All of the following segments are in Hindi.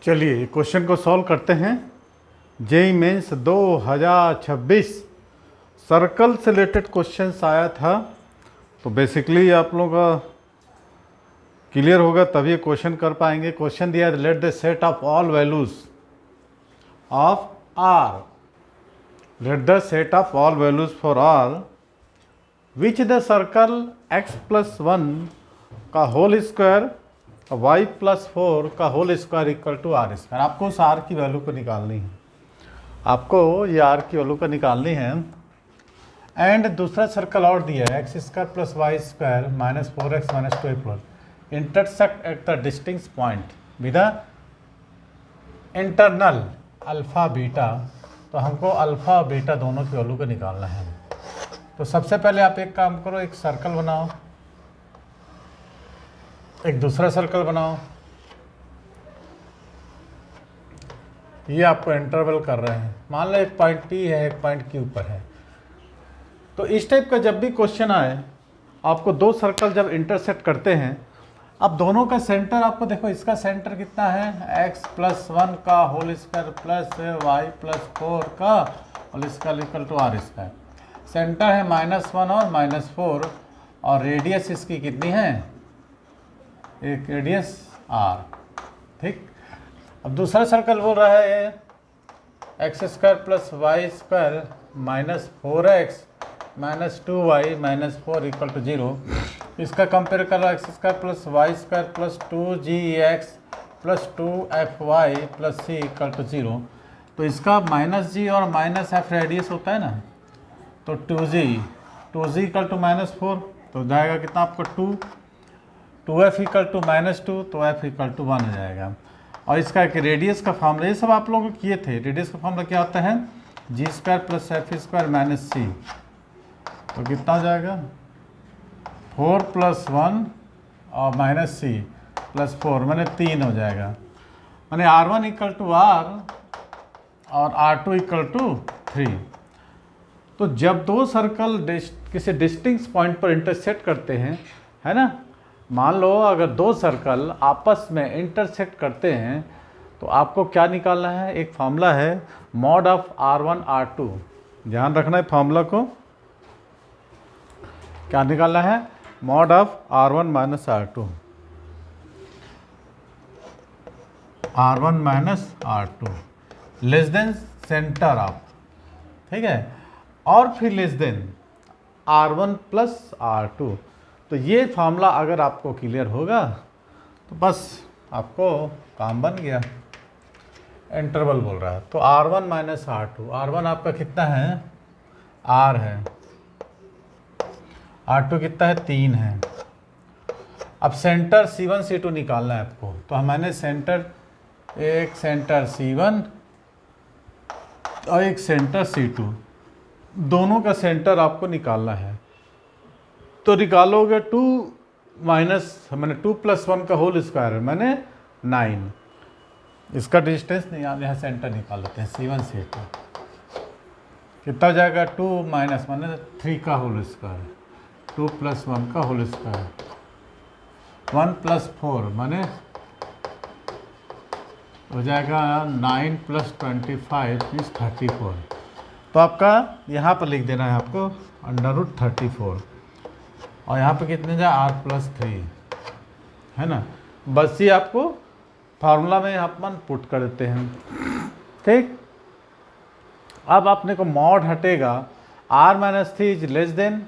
चलिए क्वेश्चन को सॉल्व करते हैं। जेईई मेंस 2026 सर्कल से रिलेटेड क्वेश्चंस आया था, तो बेसिकली आप लोगों का क्लियर होगा तभी क्वेश्चन कर पाएंगे। क्वेश्चन दिया है, let the set of all values of r, let the set of all values for r which the circle x+1 का होल स्क्वायर y+4 का whole square equal to r square. आपको उस आर की वैल्यू को निकालनी है, आपको ये आर की वैल्यू को निकालनी है। एंड दूसरा सर्कल और दिया है x² + y² - 4x - 2y intersect at the distinct point with internal alpha beta. तो हमको अल्फ़ा बीटा दोनों की वैल्यू को निकालना है। तो सबसे पहले आप एक काम करो, एक सर्कल बनाओ, एक दूसरा सर्कल बनाओ। ये आपको इंटरवल कर रहे हैं, मान लो एक पॉइंट P है, एक पॉइंट Q पर है। तो इस टाइप का जब भी क्वेश्चन आए, आपको दो सर्कल जब इंटरसेक्ट करते हैं, अब दोनों का सेंटर आपको देखो, इसका सेंटर कितना है x+1 का होल स्क्वायर प्लस y+4 का whole square equal to r square. Centre है -1 और -4 और रेडियस इसकी कितनी है, एक रेडियस r। ठीक, अब दूसरा सर्कल बोल रहा है x² + y² - 4x - 2y - 4 = 0। इसका कंपेयर करो, x² + y² + 2gx + 2fy + c = 0। तो इसका -g और -f रेडियस होता है ना, तो 2g = -4, तो जाएगा कितना आपको 2f = -2, तो f = 1 हो जाएगा। और इसका एक रेडियस का फॉर्मूला, ये सब आप लोग किए थे। रेडियस का फॉर्मूला क्या होता है, g² + f² - c। तो कितना हो जाएगा 4 + 1 और -c + 4 माने 3 हो जाएगा। माने r1 = r और r2 = 3। तो जब दो सर्कल किसी डिस्टिंक्ट पॉइंट पर इंटरसेक्ट करते हैं, है ना, मान लो अगर दो सर्कल आपस में इंटरसेक्ट करते हैं तो आपको क्या निकालना है, एक फार्मूला है मॉड ऑफ r1 r2। ध्यान रखना है फार्मूला को, क्या निकालना है, mod of r1 - r2, r1 - r2 less than centre of, ठीक है, और फिर लेस देन r1 + r2। तो ये फार्मूला अगर आपको क्लियर होगा तो बस आपको काम बन गया। इंटरवल बोल रहा है तो r1 - r2, r1 आपका कितना है, r है, r2 कितना है, 3 है। अब सेंटर C1 C2 निकालना है आपको, तो मैंने सेंटर, एक सेंटर C1 और एक सेंटर C2, दोनों का सेंटर आपको निकालना है। तो निकालोगे 2 + 1 का होल स्क्वायर मैंने 9। इसका डिस्टेंस नहीं, यहाँ सेंटर निकाल लेते हैं C1 C2। कितना हो जाएगा 2 - माने 3 का होल स्क्वायर, 2 + 1 का होल स्क्वायर, 1 + 4 माने हो जाएगा 9 + 25 = 34। तो आपका यहाँ पर लिख देना है आपको √34 और यहाँ पे कितने जाए r+3, है ना। बस ये आपको फार्मूला में अपन पुट कर देते हैं। ठीक, अब अपने को मॉड हटेगा r - 3 less than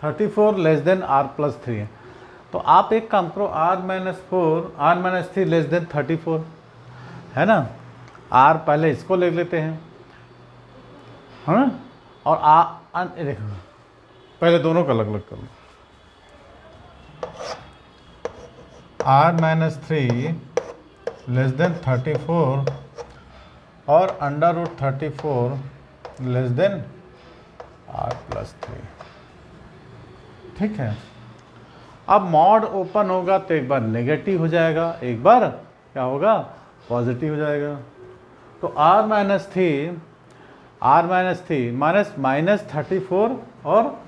34 less than r+3। तो आप एक काम करो, r - 3 लेस देन 34, है ना, r पहले इसको ले लेते हैं, है ना, और देखो पहले दोनों का अलग अलग कर लो। r - 3 लेस देन 34 और √34 लेस देन r+3। ठीक है, अब मॉड ओपन होगा तो एक बार नेगेटिव हो जाएगा, एक बार क्या होगा, पॉजिटिव हो जाएगा। तो r - 3 -34 और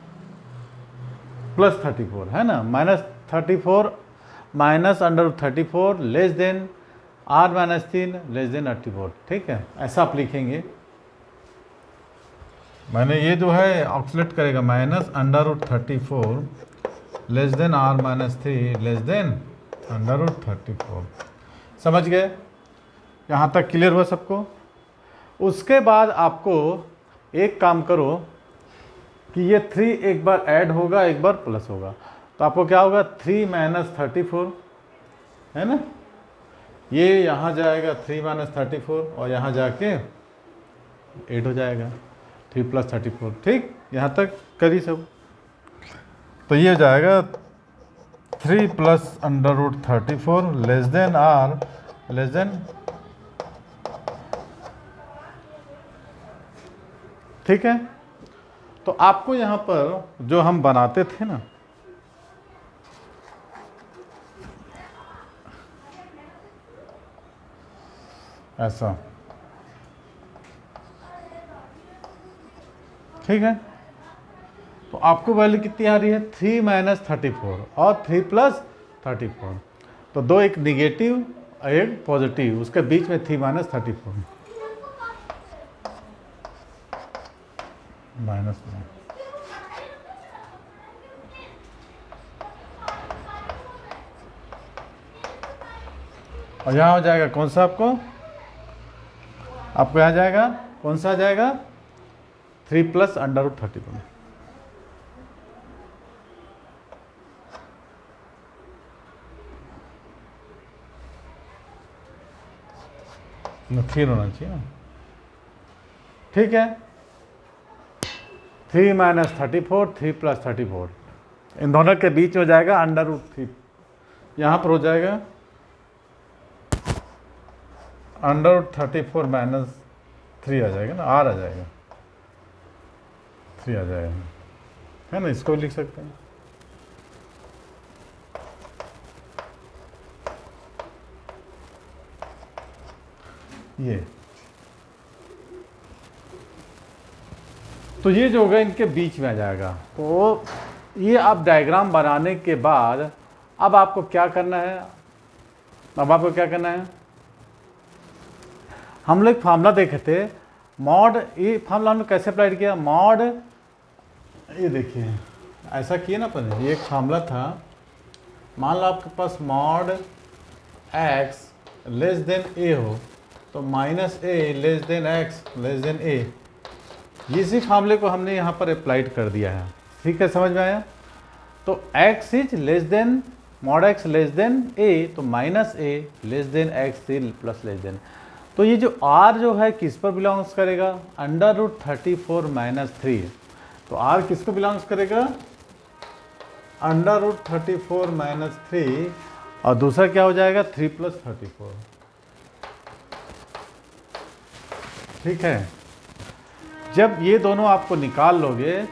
+34, है ना, -34 - √34 less than r minus 3 less than 84, ठीक है, ऐसा आप लिखेंगे। मैंने ये जो है ऑक्सीलेट करेगा -√34 less than r minus 3 less than √34। समझ गए? यहाँ तक क्लियर हुआ सबको? उसके बाद आपको एक काम करो कि ये 3 एक बार ऐड होगा, एक बार प्लस होगा, तो आपको क्या होगा 3 - 34, है ना, ये यहाँ जाएगा 3 - 34 और यहाँ जाके 8 हो जाएगा 3 + 34, ठीक, यहाँ तक करी सब। तो ये हो जाएगा 3 + √34 less than r less than, ठीक है। तो आपको यहाँ पर जो हम बनाते थे ना, ऐसा, ठीक है, तो आपको वैल्यू कितनी आ रही है 3 - 34 और 3 + 34, तो दो, एक निगेटिव एक पॉजिटिव, उसके बीच में 3 - 34 माइनस में, और यहाँ हो जाएगा कौन सा, आपको यहाँ जाएगा कौन सा आ जाएगा 3 + √34। फिर होना चाहिए ना, ठीक है, 3 - 34 3 + 34, इन दोनों के बीच में हो जाएगा √3, यहाँ पर हो जाएगा √34 - 3 आ जाएगा ना, r आ जाएगा 3 आ जाएगा, है ना, इसको लिख सकते हैं। ये तो ये जो होगा इनके बीच में आ जाएगा। तो ये आप डायग्राम बनाने के बाद अब आपको क्या करना है, हम लोग फार्मूला देखे थे मॉड, ये फार्मूला हमने कैसे अप्लाई किया, मॉड, ये देखिए ऐसा किए ना अपन, ये एक फार्मूला था, मान लो आपके पास mod x less than a हो तो -a less than x less than a, इसी फार्मूले को हमने यहाँ पर अप्लाइड कर दिया है, ठीक है, समझ में आया। तो x is less than mod x less than a, तो -a less than x plus less than, तो ये जो r जो है किस पर बिलोंग्स करेगा, √34 - 3, तो r किसको बिलोंग्स करेगा, √34 - 3, और दूसरा क्या हो जाएगा 3 + 34, ठीक है। जब ये दोनों आपको निकाल लोगे,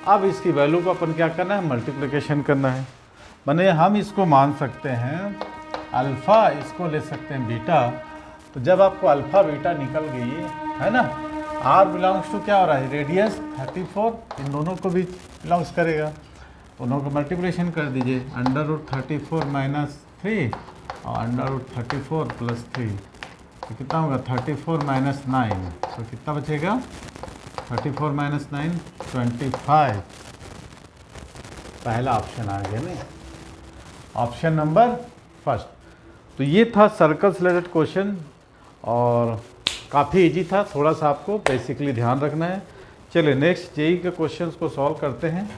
अब इसकी वैल्यू को अपन क्या करना है, मल्टीप्लिकेशन करना है, माने हम इसको मान सकते हैं अल्फ़ा, इसको ले सकते हैं बीटा, तो जब आपको अल्फ़ा बीटा निकल गई है ना, r बिलोंग्स टू क्या हो रहा है, रेडियस 34, इन दोनों को भी बिलोंग्स करेगा, दोनों को मल्टीप्लिकेशन कर दीजिए, √34 - 3 और √34 + 3, तो कितना होगा 34 - 9, तो कितना बचेगा 34 - 9 25, पहला ऑप्शन आ गया नहीं, ऑप्शन नंबर फर्स्ट। तो ये था सर्कल से रिलेटेड क्वेश्चन और काफ़ी इजी था, थोड़ा सा आपको बेसिकली ध्यान रखना है। चलिए नेक्स्ट जेईई के क्वेश्चंस को सॉल्व करते हैं।